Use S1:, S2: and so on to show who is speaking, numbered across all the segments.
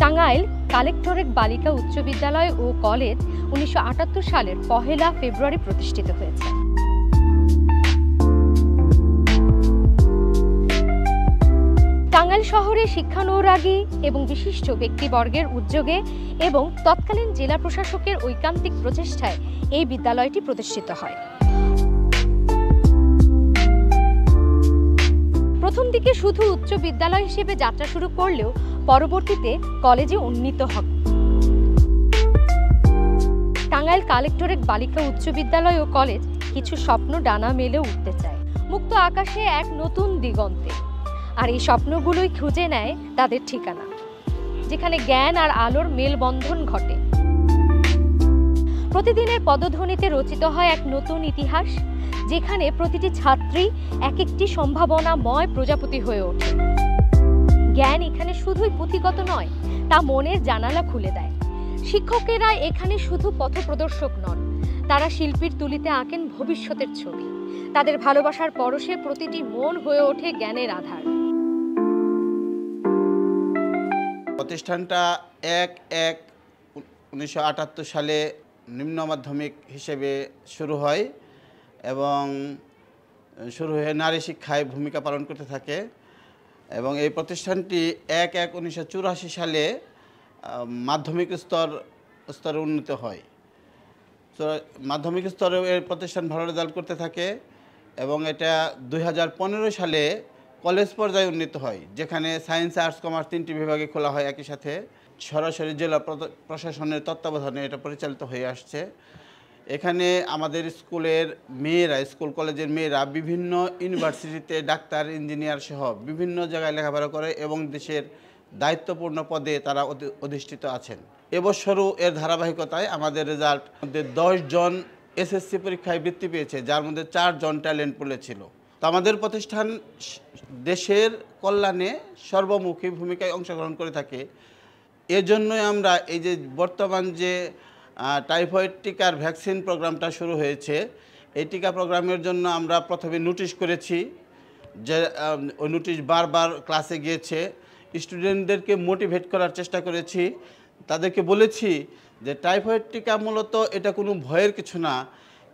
S1: Tangail collectorate বালিকা উচ্চ বিদ্যালয় ও কলেজ ১৯৭৮ সালের ১ ফেব্রুয়ারি প্রতিষ্ঠিত হয়েছে। টাঙ্গাইল শহরে শিক্ষানুরাগী এবং বিশিষ্ট ব্যক্তিবর্গের উদ্যোগে এবং তৎকালীন জেলা প্রশাসকের ঐকান্তিক প্রচেষ্টায় এই বিদ্যালয়টি প্রতিষ্ঠিত হয়। প্রথম দিকে শুধু উচ্চ বিদ্যালয় হিসেবে যাত্রা শুরু করলেও পরবর্তীতে কলেজে উন্নীত হয়। টাঙ্গাইল কালেক্টরেট বালিকা উচ্চ বিদ্যালয় ও কলেজ কিছু স্বপ্ন ডানা মেলে উঠতে চায় মুক্ত আকাশে এক নতুন দিগন্তে। আর এই স্বপ্নগুলোই খুঁজে নেয় তাদের ঠিকানা, যেখানে জ্ঞান আর আলোর মেলবন্ধন ঘটে। প্রতিদিনের পদধ্বনিতে রচিত হয় এক নতুন ইতিহাস, যেখানে প্রতিটি ছাত্রী এক একটি সম্ভাবনাময় প্রজাপতি হয়ে ওঠে। জ্ঞান এখানে শুধুই পুঁথিগত নয়, তা মনের জানালা খুলে দেয়। শিক্ষকেরা এখানে শুধু পথপ্রদর্শক নন, তারা শিল্পীর তুলিতে আঁকেন ভবিষ্যতের ছবি। তাদের ভালোবাসার পরশে প্রতিটি মন হয়ে ওঠে জ্ঞানের আধার।
S2: প্রতিষ্ঠানটা ১/১/১৯৭৮ সালে নিম্ন মাধ্যমিক হিসেবে শুরু হয় এবং শুরু হয়ে নারী শিক্ষায় ভূমিকা পালন করতে থাকে এবং এই প্রতিষ্ঠানটি ১/১/১৯৮৪ সালে মাধ্যমিক স্তরে উন্নীত হয়। তো মাধ্যমিক স্তরেও এই প্রতিষ্ঠান ভালো রেজাল্ট করতে থাকে এবং এটা ২০১৫ সালে কলেজ পর্যায়ে উন্নীত হয়, যেখানে সায়েন্স, আর্টস, কমার্স 3টি বিভাগে খোলা হয় একই সাথে। সরাসরি জেলা প্রশাসনের তত্ত্বাবধানে এটা পরিচালিত হয়ে আসছে। এখানে আমাদের স্কুলের মেয়েরা, স্কুল কলেজের মেয়েরা বিভিন্ন ইউনিভার্সিটিতে ডাক্তার, ইঞ্জিনিয়ার সহ বিভিন্ন জায়গায় লেখাপড়া করে এবং দেশের দায়িত্বপূর্ণ পদে তারা অধিষ্ঠিত আছেন। এবছরও এর ধারাবাহিকতায় আমাদের রেজাল্ট মধ্যে 10 জন এসএসসি পরীক্ষায় বৃত্তি পেয়েছে, যার মধ্যে 4 জন ট্যালেন্ট পুলে ছিল। তো আমাদের প্রতিষ্ঠান দেশের কল্যাণে সর্বমুখী ভূমিকায় অংশগ্রহণ করে থাকে। এজন্যই আমরা এই যে বর্তমান যে টাইফয়েড টিকার ভ্যাকসিন প্রোগ্রামটা শুরু হয়েছে, এই টিকা প্রোগ্রামের জন্য আমরা প্রথমে নোটিশ করেছি, যে ওই নোটিশ বারবার ক্লাসে গিয়েছে। স্টুডেন্টদেরকে মোটিভেট করার চেষ্টা করেছি, তাদেরকে বলেছি যে টাইফয়েড টিকা মূলত এটা কোনো ভয়ের কিছু না।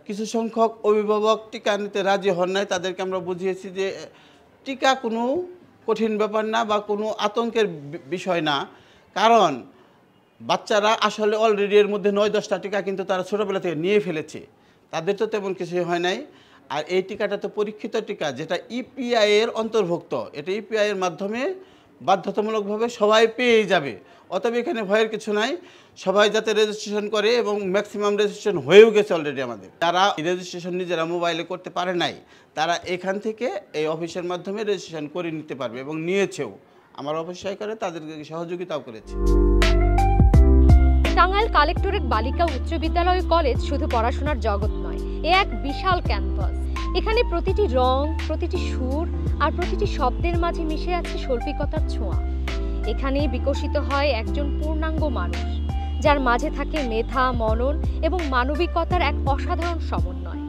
S2: কিছু সংখ্যক অভিভাবক টিকা নিতে রাজি হন নাই, তাদেরকে আমরা বুঝিয়েছি যে টিকা কোনো কঠিন ব্যাপার না বা কোনো আতঙ্কের বিষয় না, কারণ বাচ্চারা আসলে অলরেডি এর মধ্যে 9-10টা টিকা কিন্তু তারা ছোটোবেলা থেকে নিয়ে ফেলেছে, তাদের তো তেমন কিছুই হয় নাই। আর এই টিকাটা তো পরীক্ষিত টিকা, যেটা ইপিআই এর অন্তর্ভুক্ত। এটা ইপিআই এর মাধ্যমে বাধ্যতামূলকভাবে সবাই পেয়ে যাবে, অতএব এখানে ভয়ের কিছু নাই। সবাই যাতে রেজিস্ট্রেশন করে এবং ম্যাক্সিমাম রেজিস্ট্রেশন হয়েও গেছে অলরেডি। আমাদের যারা রেজিস্ট্রেশন নিজেরা মোবাইলে করতে পারে নাই, তারা এখান থেকে এই অফিসের মাধ্যমে রেজিস্ট্রেশন করে নিতে পারবে এবং নিয়েছেও। আমার অফিস সহকারে তাদেরকে সহযোগিতাও করেছে।
S1: টাঙ্গাইল কালেক্টরেট বালিকা উচ্চ বিদ্যালয় কলেজ শুধু পড়াশোনার জগৎ নয়, এ এক বিশাল ক্যাম্পাস। এখানে প্রতিটি রং, প্রতিটি সুর আর প্রতিটি শব্দের মাঝে মিশে আছে শৈল্পিকতার ছোঁয়া। এখানেই বিকশিত হয় একজন পূর্ণাঙ্গ মানুষ, যার মাঝে থাকে মেধা, মনন এবং মানবিকতার এক অসাধারণ সমন্বয়।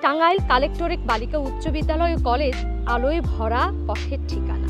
S1: টাঙ্গাইল কালেক্টরেট বালিকা উচ্চ বিদ্যালয় ও কলেজ আলোয় ভরা পথের ঠিকানা।